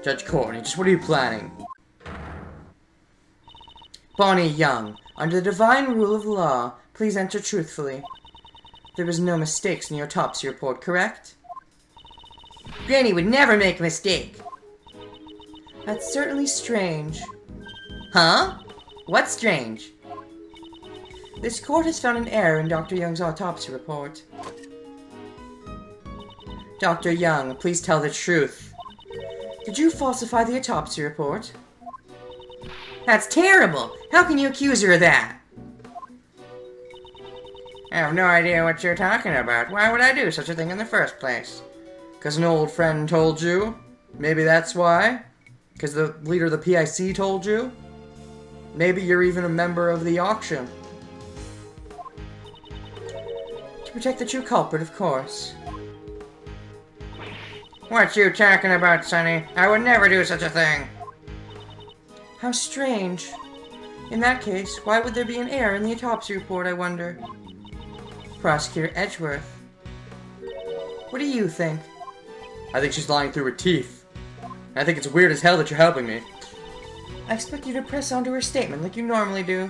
Judge Courtney, just what are you planning? Bonnie Young, under the divine rule of law, please answer truthfully. There was no mistakes in your autopsy report, correct? Granny would never make a mistake. That's certainly strange. Huh? What's strange? This court has found an error in Dr. Young's autopsy report. Dr. Young, please tell the truth. Did you falsify the autopsy report? That's terrible! How can you accuse her of that? I have no idea what you're talking about. Why would I do such a thing in the first place? Because an old friend told you? Maybe that's why? Because the leader of the PIC told you? Maybe you're even a member of the auction. To protect the true culprit, of course. What you talking about, Sonny? I would never do such a thing. How strange. In that case, why would there be an error in the autopsy report, I wonder? Prosecutor Edgeworth. What do you think? I think she's lying through her teeth. I think it's weird as hell that you're helping me. I expect you to press on to her statement like you normally do.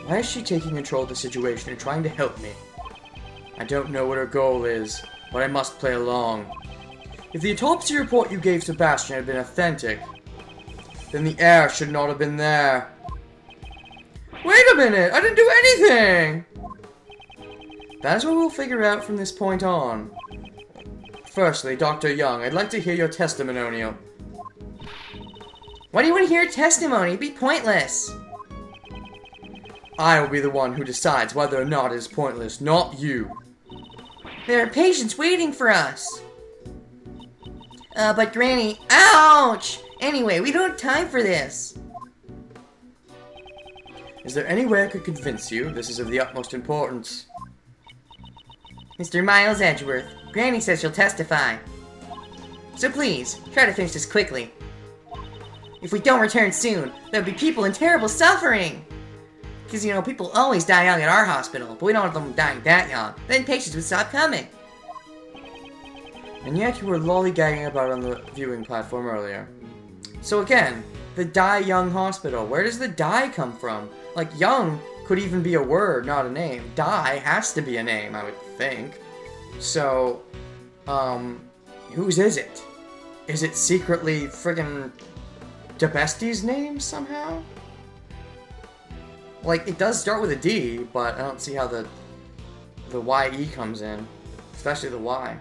Why is she taking control of the situation and trying to help me? I don't know what her goal is, but I must play along. If the autopsy report you gave Sebastian had been authentic, then the error should not have been there. Wait a minute! I didn't do anything! That is what we'll figure out from this point on. Firstly, Dr. Young, I'd like to hear your testimonial. Why do you want to hear a testimony? It'd be pointless. I will be the one who decides whether or not it is pointless, not you. There are patients waiting for us. But Granny... Ouch! Anyway, we don't have time for this. Is there any way I could convince you this is of the utmost importance? Mr. Miles Edgeworth, Granny says she'll testify. So please, try to finish this quickly. If we don't return soon, there'll be people in terrible suffering. Because, you know, people always die young at our hospital, but we don't want them dying that young. Then patients would stop coming. And yet you were lollygagging about on the viewing platform earlier. So again, the Die Young Hospital. Where does the die come from? Like, young could even be a word, not a name. Die has to be a name, I would think. So, whose is it? Is it secretly friggin' DeBestie's name somehow? Like, it does start with a D, but I don't see how the YE comes in. Especially the Y.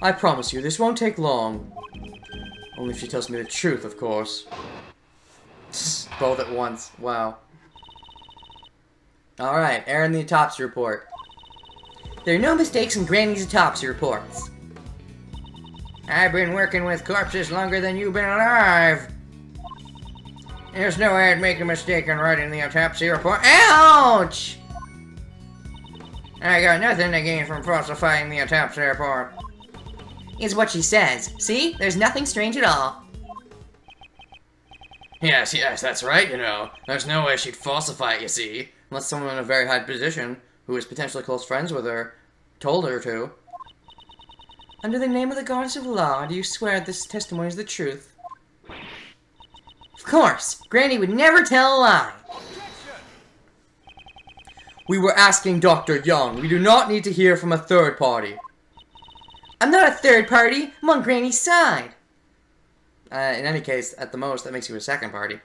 I promise you, this won't take long. Only if she tells me the truth, of course. Both at once. Wow. Alright, error in the autopsy report. There are no mistakes in Granny's autopsy reports. I've been working with corpses longer than you've been alive. There's no way I'd make a mistake in writing the autopsy report. Ouch! I got nothing to gain from falsifying the autopsy report. Is what she says. See? There's nothing strange at all. Yes, that's right, you know. There's no way she'd falsify it, you see. Unless someone in a very high position, who is potentially close friends with her, told her to. Under the name of the goddess of law, do you swear this testimony is the truth? Of course! Granny would never tell a lie! We were asking Dr. Young. We do not need to hear from a third party. I'm not a third party! I'm on Granny's side! In any case, at the most, that makes you a second party.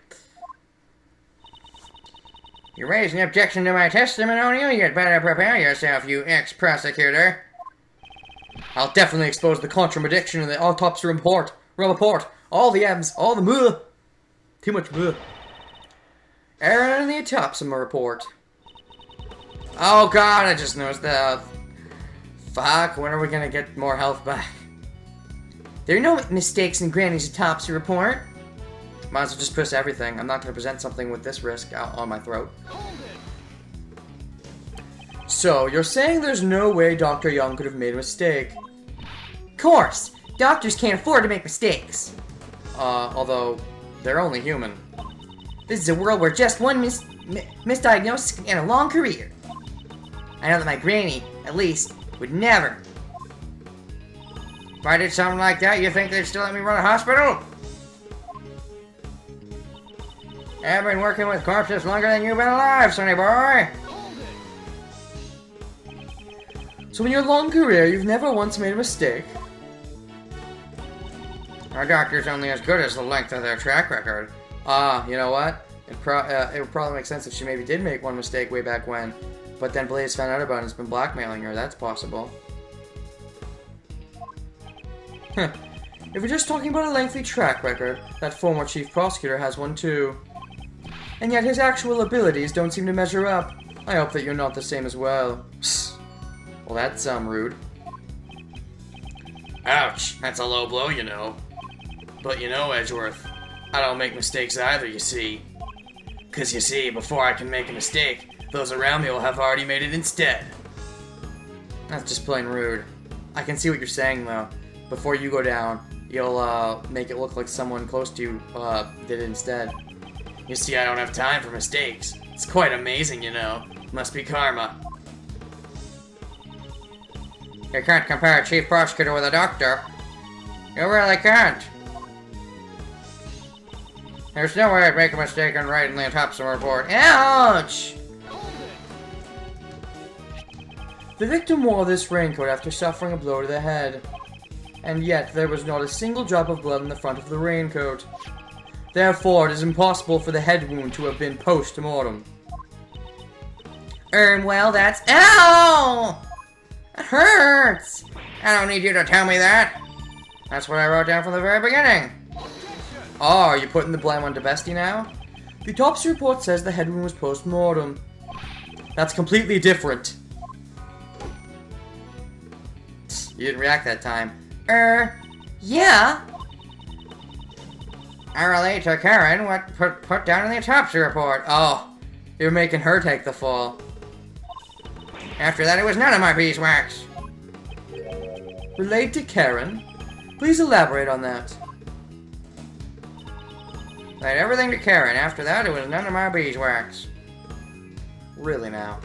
You raised an objection to my testimonial? You'd better prepare yourself, you ex-prosecutor. I'll definitely expose the contradiction in the autopsy report. All the M's, all the muh. Too much muh. Error in the autopsy report. Oh god, I just noticed that. Fuck, when are we gonna get more health back? There are no mistakes in Granny's autopsy report. Might as well just press everything. I'm not gonna present something with this risk out on my throat. So, you're saying there's no way Dr. Young could have made a mistake? Of course! Doctors can't afford to make mistakes. Although, they're only human. This is a world where just one misdiagnosis can end a long career. I know that my Granny, at least, would never. If I did something like that, you think they'd still let me run a hospital? I've been working with corpses longer than you've been alive, sonny boy! So in your long career, you've never once made a mistake? Our doctor's only as good as the length of their track record. You know what? It would probably make sense if she maybe did make one mistake way back when, but then Blaze found out about it and has been blackmailing her. That's possible. If we're just talking about a lengthy track record, that former chief prosecutor has one too. And yet his actual abilities don't seem to measure up. I hope that you're not the same as well. Psst. Well, that's rude. Ouch, that's a low blow, you know. But you know, Edgeworth, I don't make mistakes either, you see. 'Cause you see, before I can make a mistake, those around me will have already made it instead. That's just plain rude. I can see what you're saying, though. Before you go down, you'll make it look like someone close to you did it instead. You see, I don't have time for mistakes. It's quite amazing, you know. Must be karma. You can't compare a chief prosecutor with a doctor. You really can't. There's no way I'd make a mistake in writing the autopsy report. Ouch! The victim wore this raincoat after suffering a blow to the head. And yet, there was not a single drop of blood in the front of the raincoat. Therefore, it is impossible for the head wound to have been post-mortem. Well, that's... Ow! It hurts! I don't need you to tell me that. That's what I wrote down from the very beginning. Oh, are you putting the blame on DeBestie now? The autopsy report says the head wound was post-mortem. That's completely different. You didn't react that time. Yeah. I relate to Karen what put down in the autopsy report. Oh, you're making her take the fall. After that, it was none of my beeswax. Relate to Karen? Please elaborate on that. I had everything to Karen. After that, it was none of my beeswax. Really now.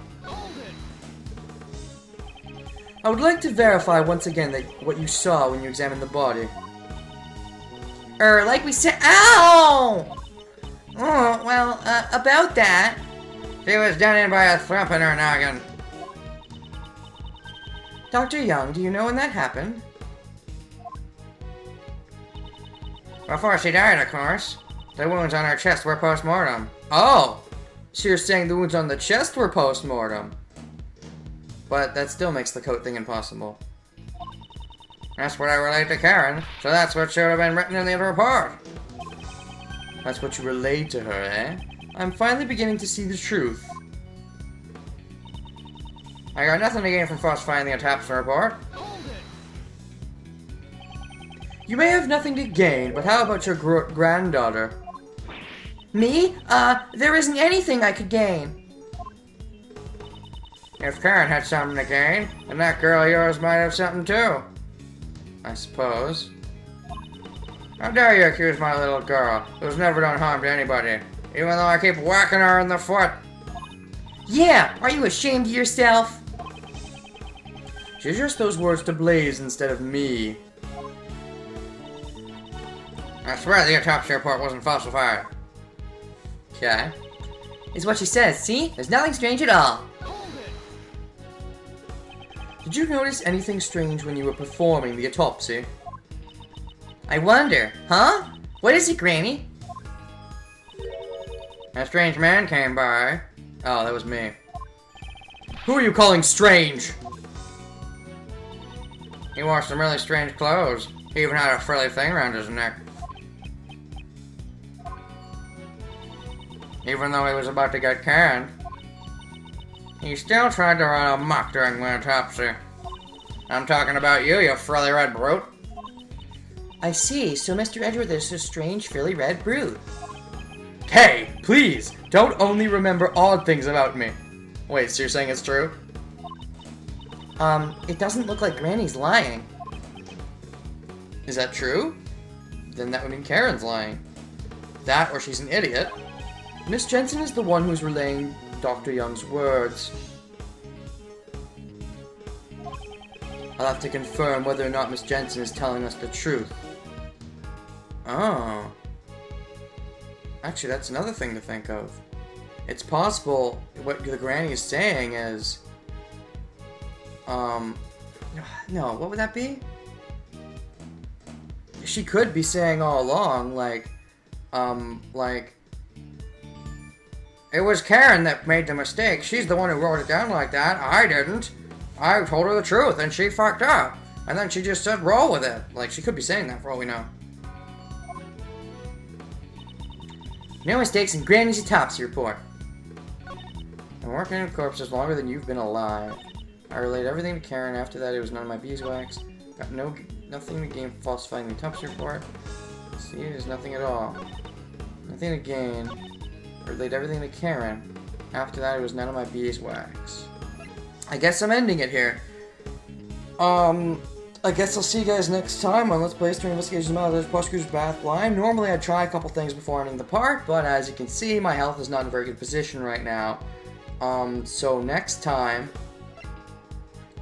I would like to verify once again that what you saw when you examined the body. Like we said— Ow! Oh, well, about that. She was done in by a thump in her noggin. Dr. Young, do you know when that happened? Before she died, of course. The wounds on her chest were post-mortem. Oh! So you're saying the wounds on the chest were post-mortem? But that still makes the coat thing impossible. That's what I relate to Karen, so that's what should have been written in the report. That's what you relayed to her, eh? I'm finally beginning to see the truth. I got nothing to gain from falsifying the autopsy report. You may have nothing to gain, but how about your granddaughter? Me? There isn't anything I could gain. If Karen had something to gain, then that girl of yours might have something too. I suppose. How dare you accuse my little girl, who's never done harm to anybody, even though I keep whacking her in the foot? Yeah, are you ashamed of yourself? She just those words to Blaze instead of me. I swear the autopsy report wasn't falsified. Okay. Is what she says, see? There's nothing strange at all. Did you notice anything strange when you were performing the autopsy? I wonder, huh? What is it, Granny? A strange man came by. Oh, that was me. Who are you calling strange? He wore some really strange clothes. He even had a frilly thing around his neck. Even though he was about to get canned, he still tried to run amok during the autopsy. I'm talking about you, you frilly red brute. I see, so Mr. Edgeworth is a strange, frilly red brute. Hey, please, don't only remember odd things about me. Wait, so you're saying it's true? It doesn't look like Granny's lying. Is that true? Then that would mean Karen's lying. That or she's an idiot. Miss Jensen is the one who's relaying Dr. Young's words. I'll have to confirm whether or not Miss Jensen is telling us the truth. Oh. Actually, that's another thing to think of. It's possible what the granny is saying is... No, what would that be? She could be saying all along, like... It was Karen that made the mistake. She's the one who wrote it down like that. I didn't. I told her the truth, and she fucked up. And then she just said, roll with it. Like, she could be saying that for all we know. No mistakes in Granny's autopsy report. I'm working in corpses longer than you've been alive. I relayed everything to Karen. After that, it was none of my beeswax. Got nothing to gain from falsifying the autopsy report. See, there's nothing at all. Nothing to gain. I relayed everything to Karen. After that, it was none of my beeswax. I guess I'm ending it here. I guess I'll see you guys next time on Let's Play History Investigations of the Prosecutor's Bath Blind. Normally I'd try a couple things before ending the part, but as you can see, my health is not in a very good position right now. So next time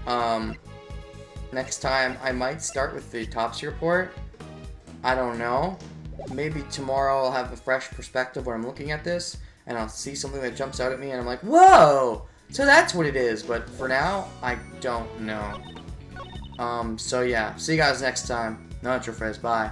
I might start with the autopsy report. I don't know. Maybe tomorrow I'll have a fresh perspective when I'm looking at this, and I'll see something that jumps out at me, and I'm like, whoa! So that's what it is, but for now, I don't know. So yeah, see you guys next time. Not your friends, bye.